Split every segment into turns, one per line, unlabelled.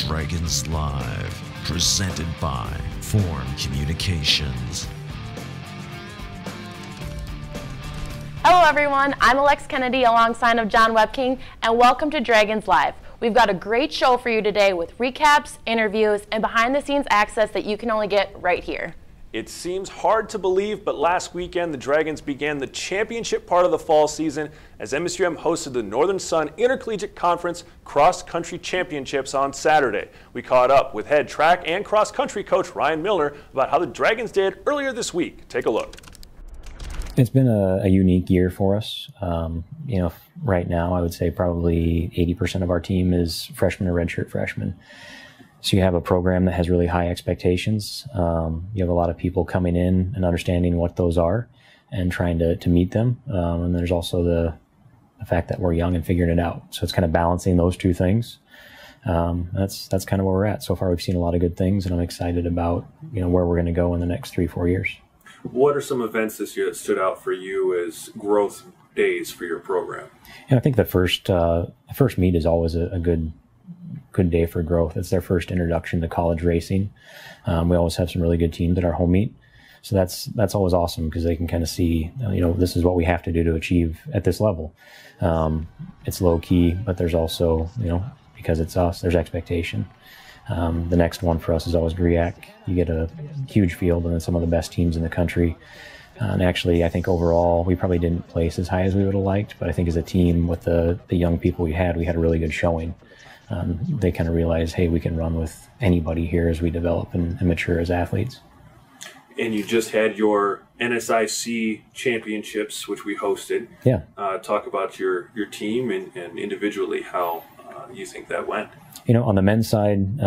Dragons Live, presented by Form Communications.
Hello everyone, I'm Alex Kennedy alongside of John Webking, and welcome to Dragons Live. We've got a great show for you today with recaps, interviews, and behind-the-scenes access that you can only get right here.
It seems hard to believe, but last weekend the Dragons began the championship part of the fall season as MSUM hosted the Northern Sun Intercollegiate Conference Cross Country Championships on Saturday. We caught up with head track and cross country coach Ryan Milner about how the Dragons did earlier this week. Take a look.
It's been a unique year for us. Right now I would say probably 80% of our team is freshmen or redshirt freshmen. So you have a program that has really high expectations. You have a lot of people coming in and understanding what those are and trying to meet them. And there's also the fact that we're young and figuring it out. So it's kind of balancing those two things. That's kind of where we're at. So far we've seen a lot of good things, and I'm excited about where we're going to go in the next 3-4 years.
What are some events this year that stood out for you as growth days for your program?
And I think the first meet is always a good day for growth. It's their first introduction to college racing. We always have some really good teams at our home meet. So that's always awesome because they can kind of see, this is what we have to do to achieve at this level. It's low key, but there's also, because it's us, there's expectation. The next one for us is always GRIAC. You get a huge field and then some of the best teams in the country. And actually, I think overall, we probably didn't place as high as we would have liked, but I think as a team with the young people we had a really good showing. They kind of realize, hey, we can run with anybody here as we develop and mature as athletes.
And you just had your NSIC championships, which we hosted.
Yeah.
Talk about your team and individually how you think that went.
On the men's side,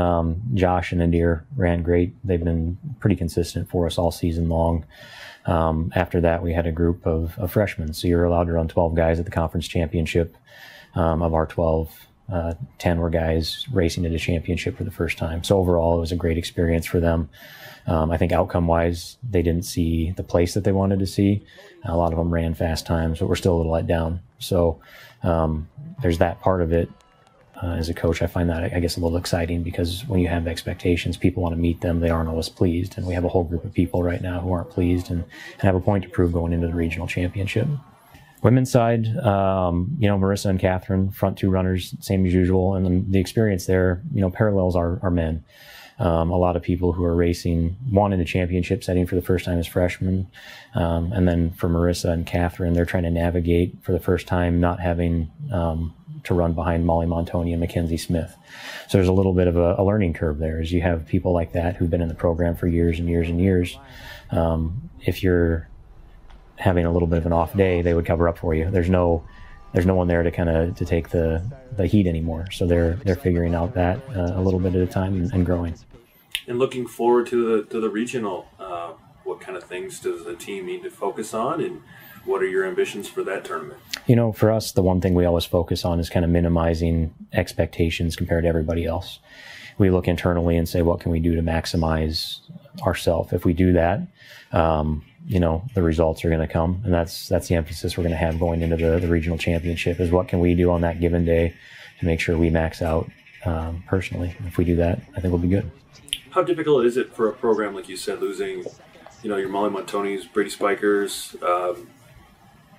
Josh and Nadir ran great. They've been pretty consistent for us all season long. After that, we had a group of freshmen. So you're allowed to run 12 guys at the conference championship. Of our 12, 10 were guys racing at a championship for the first time. So overall, it was a great experience for them. I think outcome-wise, they didn't see the place that they wanted to see. A lot of them ran fast times, but we're still a little let down. So there's that part of it. As a coach, I find that, I guess, a little exciting because when you have expectations, people want to meet them. They aren't always pleased. And we have a whole group of people right now who aren't pleased and have a point to prove going into the regional championship. Women's side, Marissa and Catherine, front two runners, same as usual. And then the experience there, parallels our men. A lot of people who are racing, wanting the championship setting for the first time as freshmen. And then for Marissa and Catherine, they're trying to navigate for the first time not having to run behind Molly Montoni and Mackenzie Smith. So there's a little bit of a learning curve there as you have people like that who've been in the program for years and years and years. If you're having a little bit of an off day, they would cover up for you. There's no one there to take the heat anymore. So they're figuring out that a little bit at a time and growing.
And looking forward to the regional, what kind of things does the team need to focus on, and what are your ambitions for that tournament?
For us, the one thing we always focus on is kind of minimizing expectations compared to everybody else. We look internally and say, what can we do to maximize ourselves? If we do that, the results are going to come, and that's the emphasis we're going to have going into the regional championship is what can we do on that given day to make sure we max out personally. If we do that, I think we'll be good.
How difficult is it for a program like you said, losing, your Molly Montonis, Brady Spikers,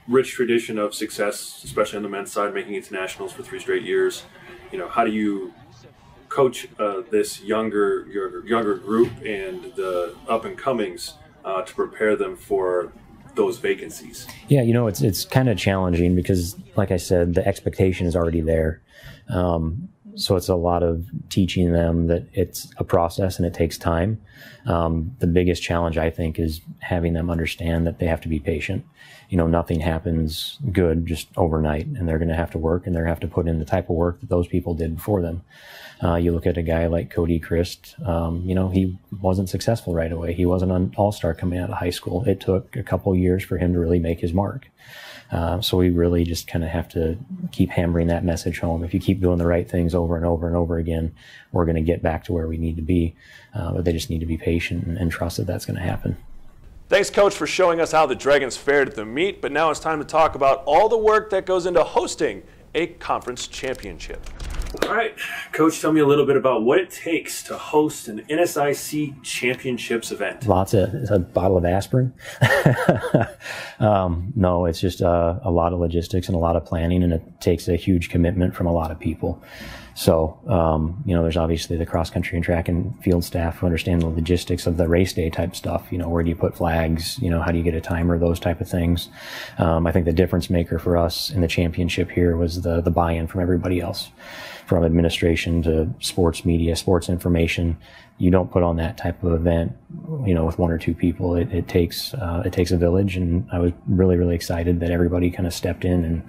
rich tradition of success, especially on the men's side, making it to nationals for 3 straight years? How do you coach this younger group and the up and comings to prepare them for those vacancies?
Yeah, it's kind of challenging because, like I said, the expectation is already there. So it's a lot of teaching them that it's a process and it takes time. The biggest challenge, I think, is having them understand that they have to be patient. Nothing happens good just overnight, and they're going to have to work, and they're going to have to put in the type of work that those people did before them. You look at a guy like Cody Christ, he wasn't successful right away. He wasn't an all-star coming out of high school. It took a couple years for him to really make his mark. So we really just kind of have to keep hammering that message home. If you keep doing the right things over and over and over again, we're going to get back to where we need to be. But they just need to be patient and trust that that's going to happen.
Thanks, Coach, for showing us how the Dragons fared at the meet. But now it's time to talk about all the work that goes into hosting a conference championship. All right, Coach, tell me a little bit about what it takes to host an NSIC Championships event.
A bottle of aspirin. No, it's just a lot of logistics and a lot of planning, and it takes a huge commitment from a lot of people. So, there's obviously the cross country and track and field staff who understand the logistics of the race day type stuff. Where do you put flags? How do you get a timer? Those type of things. I think the difference maker for us in the championship here was the buy-in from everybody else, from administration to sports media, sports information. You don't put on that type of event, with one or two people. It takes a village, and I was really, really excited that everybody kind of stepped in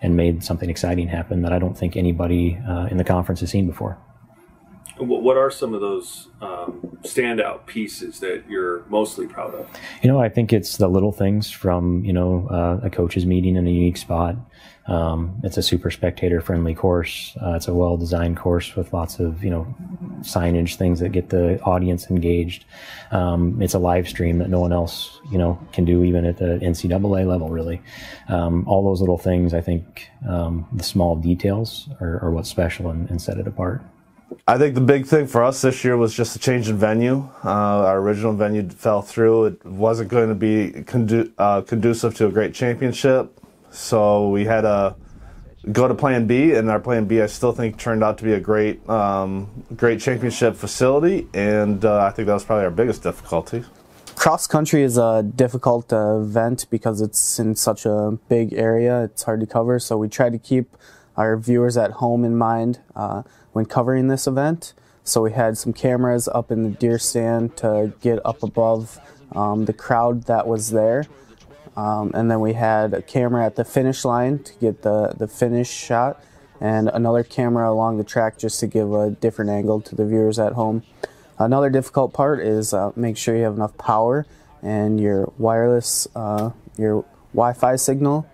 and made something exciting happen that I don't think anybody in the conference has seen before.
What are some of those standout pieces that you're mostly proud of?
I think it's the little things from, a coaches meeting in a unique spot. It's a super spectator friendly course. It's a well-designed course with lots of, signage, things that get the audience engaged. It's a live stream that no one else, can do, even at the NCAA level, really. All those little things, I think, the small details are what's special and set it apart.
I think the big thing for us this year was just a change in venue. Our original venue fell through. It wasn't going to be conducive to a great championship, so we had to go to Plan B, and our Plan B I still think turned out to be a great championship facility, and I think that was probably our biggest difficulty.
Cross country is a difficult event because it's in such a big area. It's hard to cover, so we try to keep our viewers at home in mind when covering this event. So we had some cameras up in the deer stand to get up above the crowd that was there. And then we had a camera at the finish line to get the finish shot, and another camera along the track just to give a different angle to the viewers at home. Another difficult part is make sure you have enough power and your wireless, your Wi-Fi signal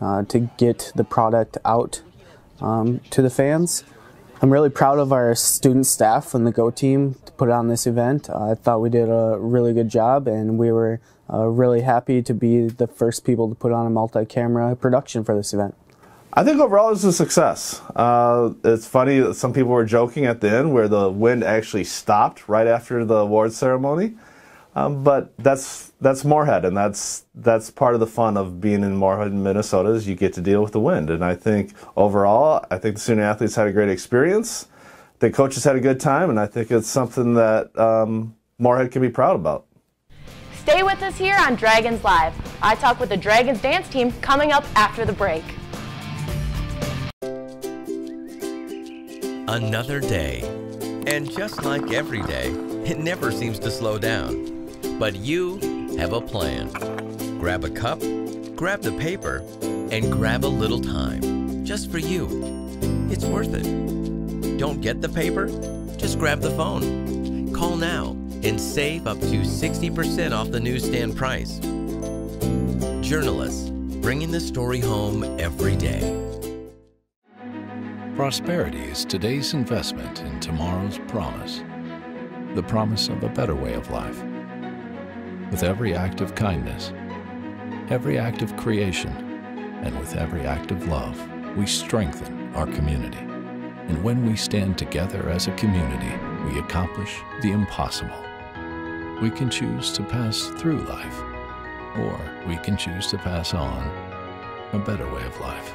to get the product out to the fans. I'm really proud of our student staff and the Go team to put on this event. I thought we did a really good job, and we were really happy to be the first people to put on a multi-camera production for this event.
I think overall it was a success. It's funny that some people were joking at the end where the wind actually stopped right after the award ceremony. But that's Moorhead, and that's part of the fun of being in Moorhead, Minnesota, is you get to deal with the wind. And I think overall, I think the student athletes had a great experience. The coaches had a good time, and I think it's something that Moorhead can be proud about.
Stay with us here on Dragons Live. I talk with the Dragons dance team coming up after the break.
Another day. And just like every day, it never seems to slow down. But you have a plan. Grab a cup, grab the paper, and grab a little time. Just for you. It's worth it. Don't get the paper? Just grab the phone. Call now and save up to 60% off the newsstand price. Journalists, bringing the story home every day.
Prosperity is today's investment in tomorrow's promise. The promise of a better way of life. With every act of kindness, every act of creation, and with every act of love, we strengthen our community. And when we stand together as a community, we accomplish the impossible. We can choose to pass through life, or we can choose to pass on a better way of life.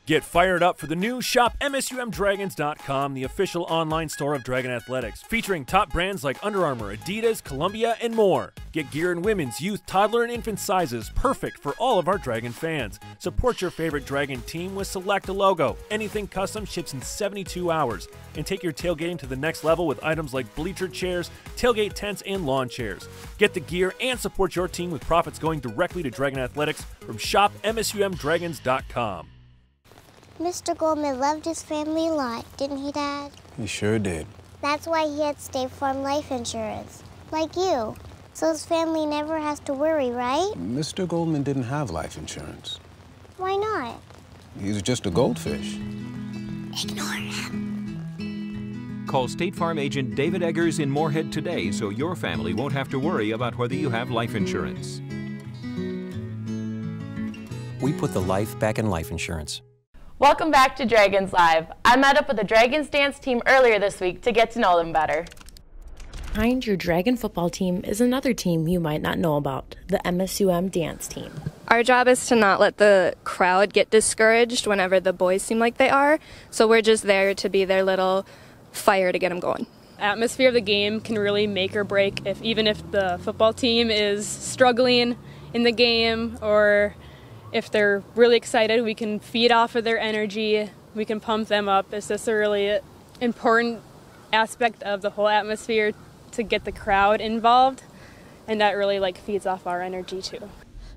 Get fired up for the new Shop MSUMDragons.com, the official online store of Dragon Athletics, featuring top brands like Under Armour, Adidas, Columbia, and more. Get gear in women's, youth, toddler, and infant sizes, perfect for all of our Dragon fans. Support your favorite Dragon team with Select a logo. Anything custom ships in 72 hours. And take your tailgating to the next level with items like bleacher chairs, tailgate tents, and lawn chairs. Get the gear and support your team with profits going directly to Dragon Athletics from Shop MSUMDragons.com.
Mr. Goldman loved his family a lot, didn't he, Dad?
He sure did.
That's why he had State Farm life insurance, like you. So his family never has to worry, right?
Mr. Goldman didn't have life insurance.
Why not?
He's just a goldfish.
Ignore him.
Call State Farm agent David Eggers in Moorhead today so your family won't have to worry about whether you have life insurance.
We put the life back in life insurance.
Welcome back to Dragons Live. I met up with the Dragons dance team earlier this week to get to know them better. Behind your Dragon football team is another team you might not know about, the MSUM dance team.
Our job is to not let the crowd get discouraged whenever the boys seem like they are, so we're just there to be their little fire to get them going.
Atmosphere of the game can really make or break even if the football team is struggling in the game, or if they're really excited, we can feed off of their energy, we can pump them up. It's just a really important aspect of the whole atmosphere to get the crowd involved, and that really feeds off our energy too.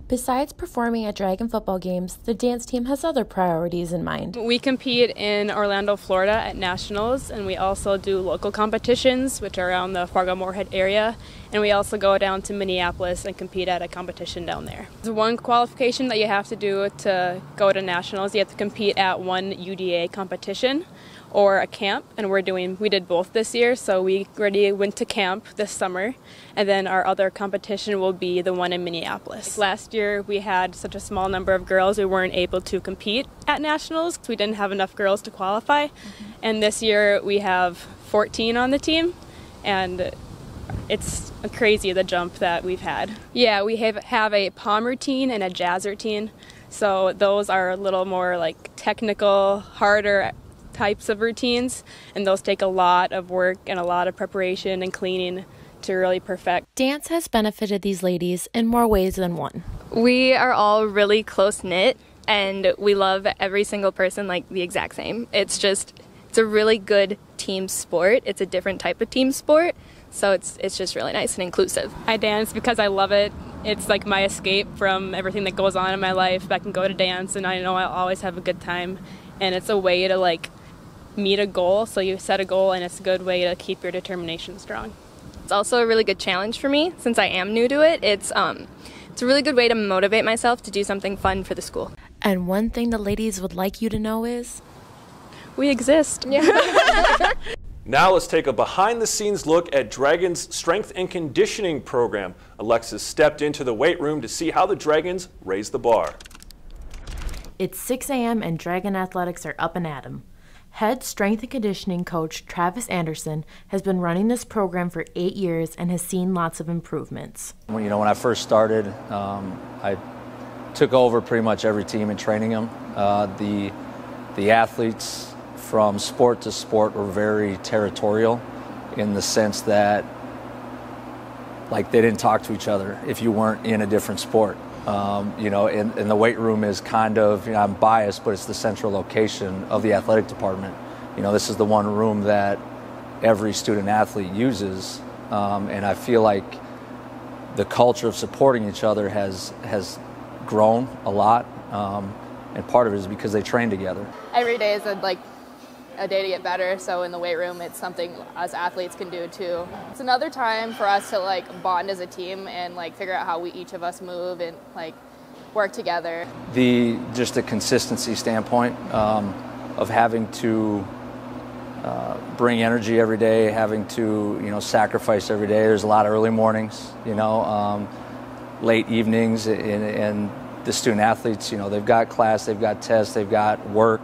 Besides performing at Dragon football games, the dance team has other priorities in mind.
We compete in Orlando, Florida at nationals, and we also do local competitions, which are around the Fargo-Moorhead area, and we also go down to Minneapolis and compete at a competition down there. There's one qualification that you have to do to go to nationals. You have to compete at one UDA competition or a camp, and we did both this year, so we already went to camp this summer, and then our other competition will be the one in Minneapolis. Last year we had such a small number of girls we weren't able to compete at nationals. We didn't have enough girls to qualify, and this year we have 14 on the team, and it's crazy the jump that we've had. Yeah, we have a palm routine and a jazz routine, so those are a little more technical, harder types of routines, and those take a lot of work and a lot of preparation and cleaning to really perfect.
Dance has benefited these ladies in more ways than one.
We are all really close-knit, and we love every single person the exact same. It's a really good team sport. It's a different type of team sport, so it's just really nice and inclusive.
I dance because I love it. It's my escape from everything that goes on in my life. I can go to dance, and I know I'll always have a good time, and it's a way to meet a goal. So you set a goal, and it's a good way to keep your determination strong.
It's also a really good challenge for me since I am new to it. It's a really good way to motivate myself to do something fun for the school.
And one thing the ladies would like you to know is
we exist.
Yeah.
Now let's take a behind-the-scenes look at Dragons' strength and conditioning program. Alexis stepped into the weight room to see how the Dragons raise the bar.
It's 6 a.m. and Dragon athletics are up and at 'em. Head strength and conditioning coach Travis Anderson has been running this program for 8 years and has seen lots of improvements.
When I first started, I took over pretty much every team and training them. The athletes from sport to sport were very territorial in the sense that they didn't talk to each other if you weren't in a different sport. And the weight room is kind of, I'm biased, but it's the central location of the athletic department. This is the one room that every student athlete uses, and I feel like the culture of supporting each other has grown a lot, and part of it is because they train together.
Every day is a day to get better, so in the weight room it's something us athletes can do too. It's another time for us to bond as a team and figure out how each of us move and work together.
Just the consistency standpoint of having to bring energy every day, having to sacrifice every day. There's a lot of early mornings, late evenings, and the student athletes, they've got class, they've got tests, they've got work.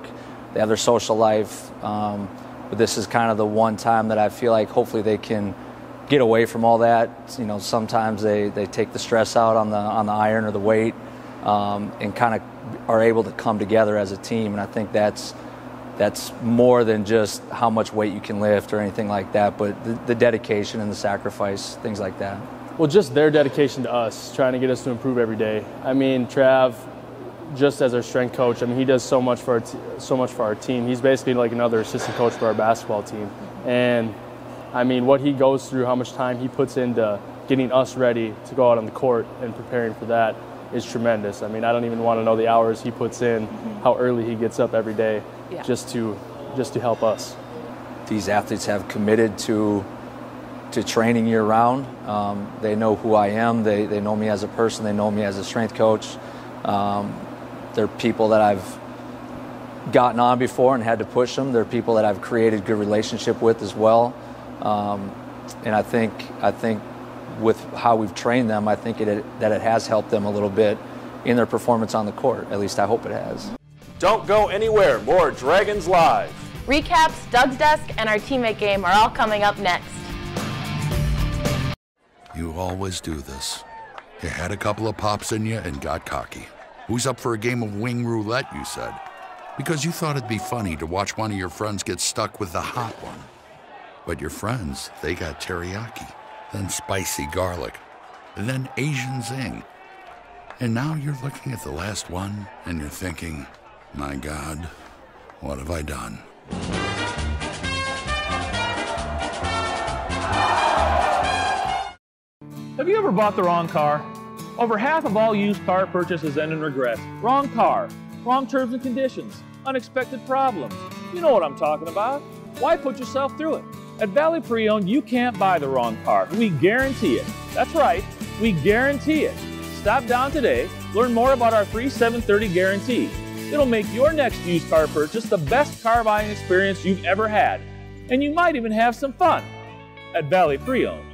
They have their social life, but this is kind of the one time that I feel like hopefully they can get away from all that. Sometimes they take the stress out on the iron or the weight, and kind of are able to come together as a team. And I think that's more than just how much weight you can lift or anything like that, but the dedication and the sacrifice, things like that.
Well, just their dedication to us, trying to get us to improve every day. I mean, Trav, just as our strength coach, he does so much for our team. He's basically like another assistant coach for our basketball team. And what he goes through, how much time he puts into getting us ready to go out on the court and preparing for that is tremendous. I don't even want to know the hours he puts in, how early he gets up every day, just to help us.
These athletes have committed to training year round. They know who I am. They know me as a person. They know me as a strength coach. They're people that I've gotten on before and had to push them. They're people that I've created good relationship with as well. And I think with how we've trained them, I think that it has helped them a little bit in their performance on the court. At least I hope it has.
Don't go anywhere. More Dragons Live.
Recaps, Doug's Desk, and our teammate game are all coming up next.
You always do this. You had a couple of pops in you and got cocky. Who's up for a game of wing roulette, you said? Because you thought it'd be funny to watch one of your friends get stuck with the hot one. But your friends, they got teriyaki, then spicy garlic, and then Asian zing. And now you're looking at the last one and you're thinking, my God, what have I done?
Have you ever bought the wrong car? Over half of all used car purchases end in regret. Wrong car, wrong terms and conditions, unexpected problems. You know what I'm talking about. Why put yourself through it? At Valley Pre-Owned, you can't buy the wrong car. We guarantee it. That's right, we guarantee it. Stop down today, learn more about our free 730 guarantee. It'll make your next used car purchase the best car buying experience you've ever had. And you might even have some fun at Valley Pre-Owned.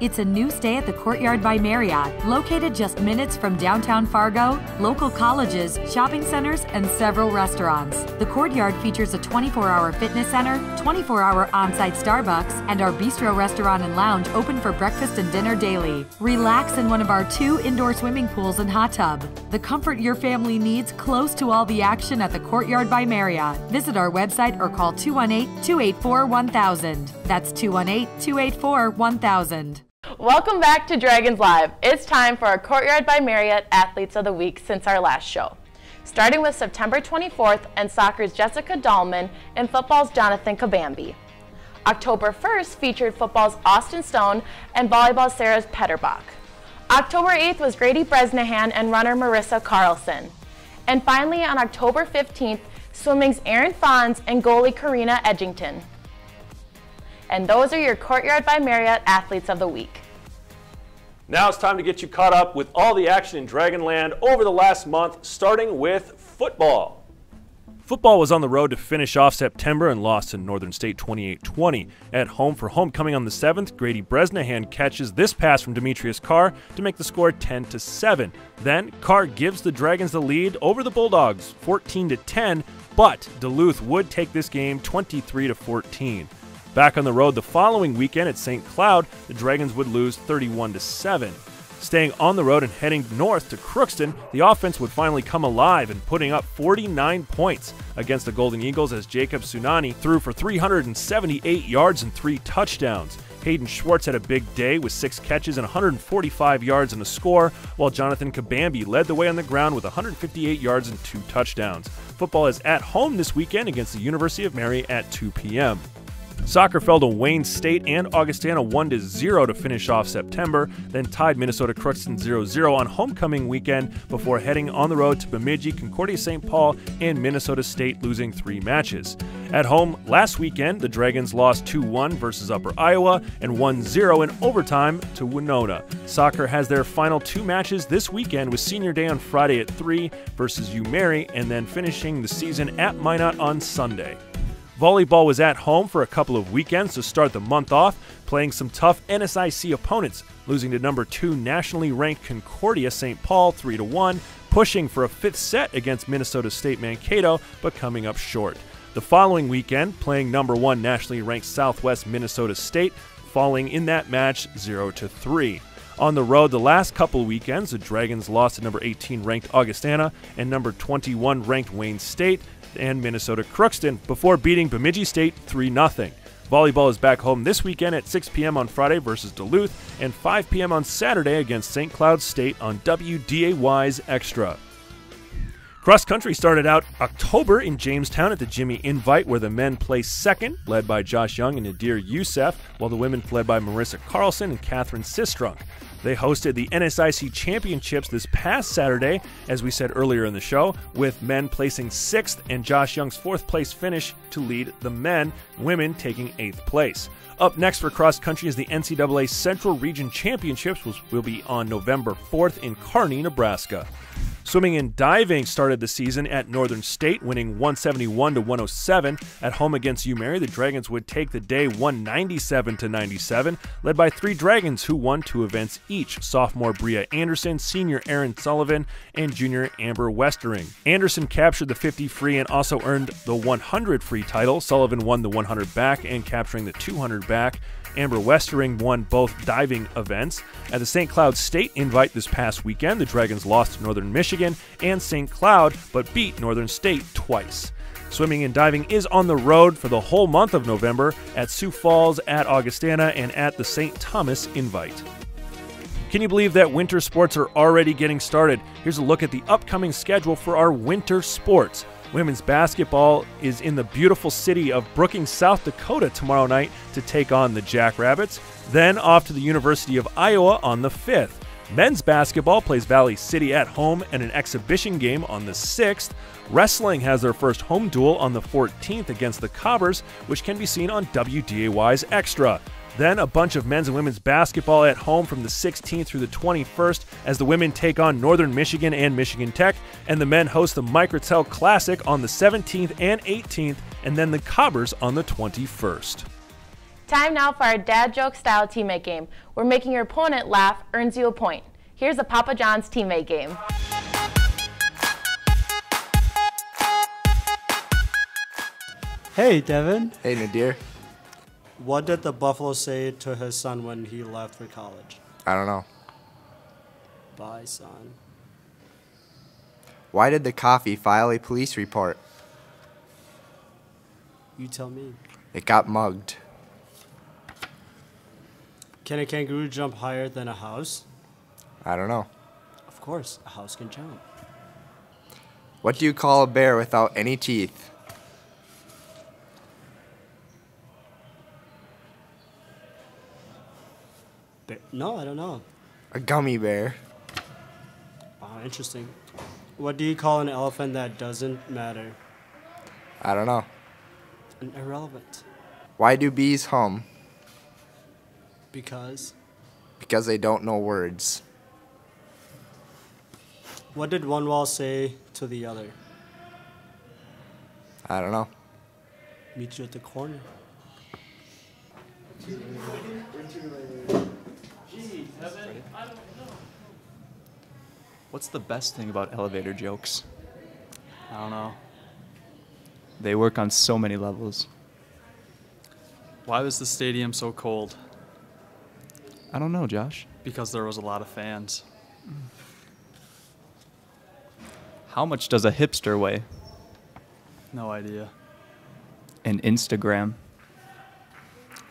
It's a new stay at the Courtyard by Marriott, located just minutes from downtown Fargo, local colleges, shopping centers, and several restaurants. The Courtyard features a 24-hour fitness center, 24-hour on-site Starbucks, and our bistro restaurant and lounge open for breakfast and dinner daily. Relax in one of our 2 indoor swimming pools and hot tub. The comfort your family needs close to all the action at the Courtyard by Marriott. Visit our website or call 218-284-1000. That's 218-284-1000.
Welcome back to Dragons Live. It's time for our Courtyard by Marriott Athletes of the Week since our last show. Starting with September 24th and soccer's Jessica Dahlman and football's Jonathan Kabambi. October 1st featured football's Austin Stone and volleyball's Sarah's Petterbach. October 8th was Grady Bresnahan and runner Marissa Carlson. And finally on October 15th, swimming's Erin Fons and goalie Karina Edgington. And those are your Courtyard by Marriott Athletes of the Week.
Now it's time to get you caught up with all the action in Dragonland over the last month, starting with football. Football was on the road to finish off September and lost to Northern State 28-20. At home for homecoming on the 7th, Grady Bresnahan catches this pass from Demetrius Carr to make the score 10-7. Then Carr gives the Dragons the lead over the Bulldogs 14-10, but Duluth would take this game 23-14. Back on the road the following weekend at St. Cloud, the Dragons would lose 31-7. Staying on the road and heading north to Crookston, the offense would finally come alive and putting up 49 points against the Golden Eagles as Jacob Sunani threw for 378 yards and 3 touchdowns. Hayden Schwartz had a big day with 6 catches and 145 yards and a score, while Jonathan Kabambi led the way on the ground with 158 yards and 2 touchdowns. Football is at home this weekend against the University of Mary at 2 p.m. Soccer fell to Wayne State and Augustana 1-0 to finish off September, then tied Minnesota Crookston 0-0 on homecoming weekend before heading on the road to Bemidji, Concordia St. Paul, and Minnesota State, losing 3 matches. At home last weekend, the Dragons lost 2-1 versus Upper Iowa and 1-0 in overtime to Winona. Soccer has their final 2 matches this weekend with Senior Day on Friday at 3 versus UMary, and then finishing the season at Minot on Sunday. Volleyball was at home for a couple of weekends to start the month off, playing some tough NSIC opponents, losing to number 2 nationally ranked Concordia St. Paul 3-1, pushing for a 5th set against Minnesota State Mankato, but coming up short. The following weekend, playing number 1 nationally ranked Southwest Minnesota State, falling in that match 0-3. On the road the last couple of weekends, the Dragons lost to number 18 ranked Augustana and number 21 ranked Wayne State and Minnesota Crookston before beating Bemidji State 3-0. Volleyball is back home this weekend at 6 p.m. on Friday versus Duluth and 5 p.m. on Saturday against St. Cloud State on WDAY's Extra. Cross country started out October in Jamestown at the Jimmy Invite, where the men placed second, led by Josh Young and Nadir Youssef, while the women led by Marissa Carlson and Catherine Sistrunk. They hosted the NSIC Championships this past Saturday, as we said earlier in the show, with men placing 6th and Josh Young's 4th place finish to lead the men, women taking 8th place. Up next for cross country is the NCAA Central Region Championships, which will be on November 4th in Kearney, Nebraska. Swimming and diving started the season at Northern State, winning 171-107. At home against UMary, the Dragons would take the day 197-97, led by 3 Dragons who won 2 events each: sophomore Bria Anderson, senior Aaron Sullivan, and junior Amber Westering. Anderson captured the 50 free and also earned the 100 free title. Sullivan won the 100 back and capturing the 200 back. Amber Westering won both diving events. At the St. Cloud State Invite this past weekend, the Dragons lost to Northern Michigan and St. Cloud, but beat Northern State twice. Swimming and diving is on the road for the whole month of November at Sioux Falls, at Augustana, and at the St. Thomas Invite. Can you believe that winter sports are already getting started? Here's a look at the upcoming schedule for our winter sports. Women's basketball is in the beautiful city of Brookings, South Dakota tomorrow night to take on the Jackrabbits. Then off to the University of Iowa on the 5th. Men's basketball plays Valley City at home and an exhibition game on the 6th. Wrestling has their first home duel on the 14th against the Cobbers, which can be seen on WDAY's Extra. Then a bunch of men's and women's basketball at home from the 16th through the 21st as the women take on Northern Michigan and Michigan Tech, and the men host the Microtel Classic on the 17th and 18th, and then the Cobbers on the 21st.
Time now for our dad joke style teammate game, where making your opponent laugh earns you a point. Here's a Papa John's teammate game.
Hey, Devin.
Hey, Nadir.
What did the buffalo say to his son when he left for college?
I don't know.
Bye, son.
Why did the coffee file a police report?
You tell me.
It got mugged.
Can a kangaroo jump higher than a house?
I don't know.
Of course, a house can jump.
What do you call a bear without any teeth?
No, I don't know.
A gummy bear.
Wow, interesting. What do you call an elephant that doesn't matter?
I don't know.
An irrelevant.
Why do bees hum?
Because?
Because they don't know words.
What did one wall say to the other?
I don't know.
Meet you at the corner.
What's the best thing about elevator jokes? I don't know. They work on so many levels.
Why was the stadium so cold?
I don't know, Josh.
Because there was a lot of fans.
How much does a hipster weigh?
No idea.
An Instagram.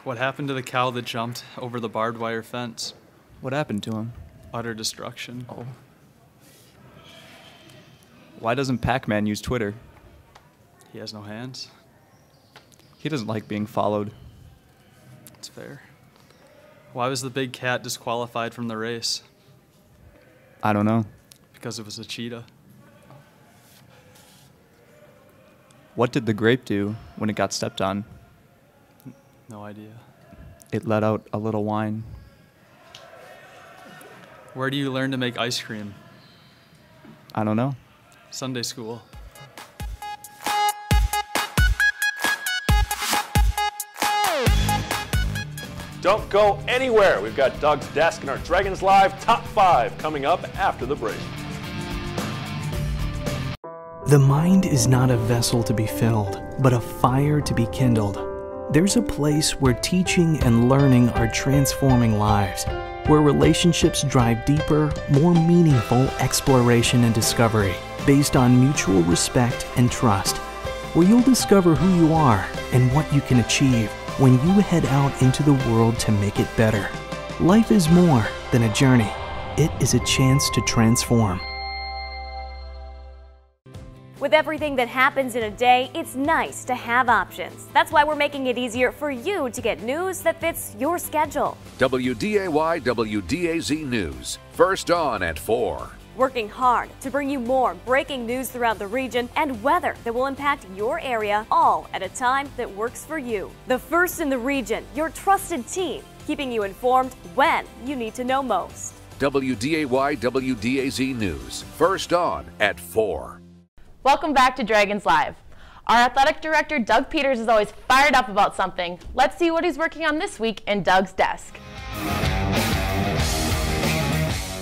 What happened to the cow that jumped over the barbed wire fence?
What happened to him?
Utter destruction.
Oh. Why doesn't Pac-Man use Twitter?
He has no hands.
He doesn't like being followed.
It's fair. Why was the big cat disqualified from the race?
I don't know.
Because it was a cheetah.
What did the grape do when it got stepped on?
No idea.
It let out a little wine.
Where do you learn to make ice cream?
I don't know.
Sunday school.
Don't go anywhere. We've got Doug's Desk and our Dragons Live Top 5 coming up after the break.
The mind is not a vessel to be filled, but a fire to be kindled. There's a place where teaching and learning are transforming lives, where relationships drive deeper, more meaningful exploration and discovery based on mutual respect and trust, where you'll discover who you are and what you can achieve when you head out into the world to make it better. Life is more than a journey. It is a chance to transform.
With everything that happens in a day, it's nice to have options. That's why we're making it easier for you to get news that fits your schedule.
WDAY WDAZ News, first on at 4.
Working hard to bring you more breaking news throughout the region and weather that will impact your area, all at a time that works for you. The first in the region, your trusted team, keeping you informed when you need to know most.
WDAY WDAZ News. First on at 4.
Welcome back to Dragons Live. Our athletic director, Doug Peters, is always fired up about something. Let's see what he's working on this week in Doug's desk.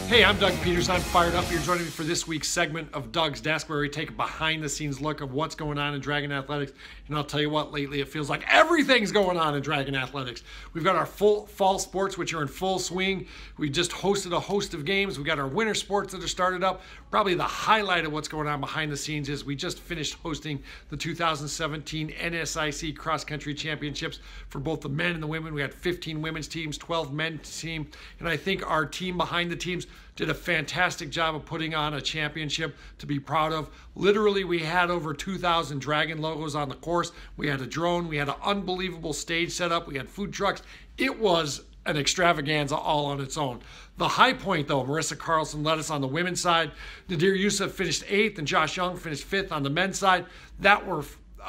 Hey, I'm Doug Peters. I'm fired up. You're joining me for this week's segment of Doug's Desk, where we take a behind-the-scenes look of what's going on in Dragon Athletics. And I'll tell you what, lately it feels like everything's going on in Dragon Athletics. We've got our full fall sports, which are in full swing. We just hosted a host of games. We got our winter sports that are started up. Probably the highlight of what's going on behind the scenes is we just finished hosting the 2017 NSIC Cross Country Championships for both the men and the women. We had 15 women's teams, 12 men's team, and I think our team behind the teams did a fantastic job of putting on a championship to be proud of. Literally, we had over 2,000 Dragon logos on the course. We had a drone. We had an unbelievable stage set up. We had food trucks. It was an extravaganza all on its own. The high point, though, Marissa Carlson led us on the women's side. Nadir Yusuf finished 8th, and Josh Young finished 5th on the men's side. That were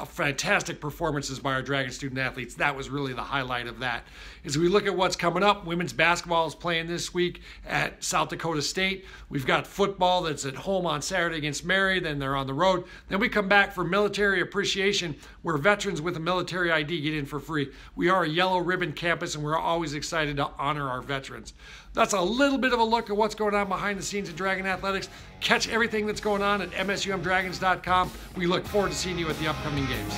fantastic performances by our Dragon student athletes. That was really the highlight of that. As we look at what's coming up, women's basketball is playing this week at South Dakota State. We've got football that's at home on Saturday against Mary, then they're on the road. Then we come back for military appreciation, where veterans with a military ID get in for free. We are a yellow ribbon campus, and we're always excited to honor our veterans. That's a little bit of a look at what's going on behind the scenes in Dragon Athletics. Catch everything that's going on at MSUMDragons.com. We look forward to seeing you at the upcoming games.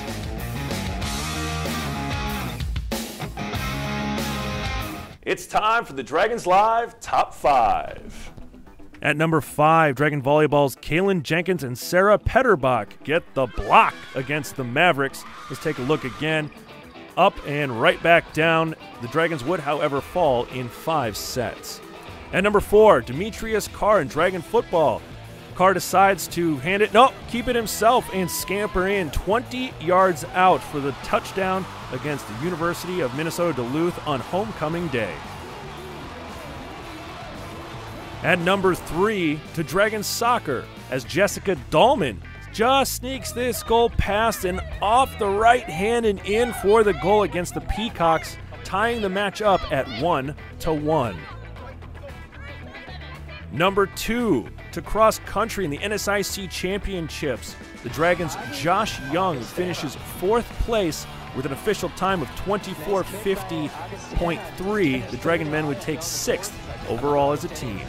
It's time for the Dragons Live Top 5. At number 5, Dragon Volleyball's Kaylin Jenkins and Sarah Petterbach get the block against the Mavericks. Let's take a look again. Up and right back down. The Dragons would, however, fall in 5 sets. At number 4, Demetrius Carr in Dragon Football. Carr decides to keep it himself and scamper in 20 yards out for the touchdown against the University of Minnesota Duluth on homecoming day. At number 3, to Dragons Soccer, as Jessica Dahlman just sneaks this goal past and off the right hand and in for the goal against the Peacocks, tying the match up at 1-1. Number 2, to cross country in the NSIC Championships, the Dragons' Josh Young finishes 4th place with an official time of 24:50.3. The Dragon men would take 6th overall as a team.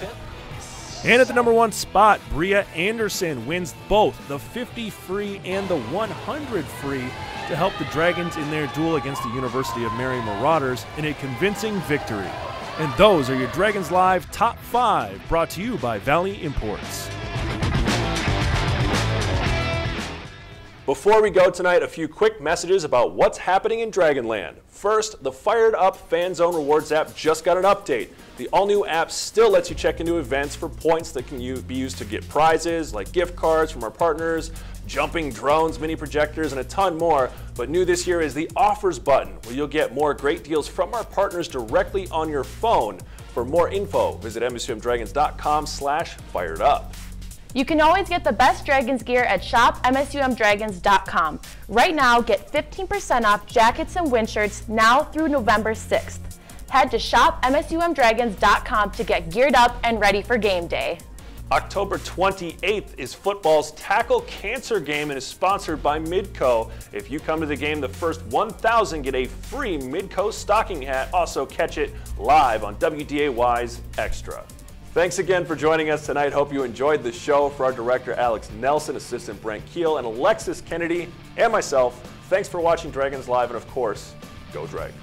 And at the number 1 spot, Bria Anderson wins both the 50 free and the 100 free to help the Dragons in their duel against the University of Mary Marauders in a convincing victory. And those are your Dragons Live Top 5, brought to you by Valley Imports. Before we go tonight, a few quick messages about what's happening in Dragonland. First, the Fired Up Fan Zone Rewards app just got an update. The all-new app still lets you check into events for points that can be used to get prizes like gift cards from our partners, jumping drones, mini projectors, and a ton more. But new this year is the Offers button, where you'll get more great deals from our partners directly on your phone. For more info, visit MSUMDragons.com/firedup.
You can always get the best Dragons gear at shopmsumdragons.com. Right now, get 15% off jackets and wind shirts now through November 6th. Head to shopmsumdragons.com to get geared up and ready for game day.
October 28th is football's Tackle Cancer game and is sponsored by Midco. If you come to the game, the first 1,000 get a free Midco stocking hat. Also catch it live on WDAY's Extra. Thanks again for joining us tonight. Hope you enjoyed the show. For our director, Alex Nelson, assistant Brent Keel, and Alexis Kennedy, and myself, thanks for watching Dragons Live, and of course, go Dragons.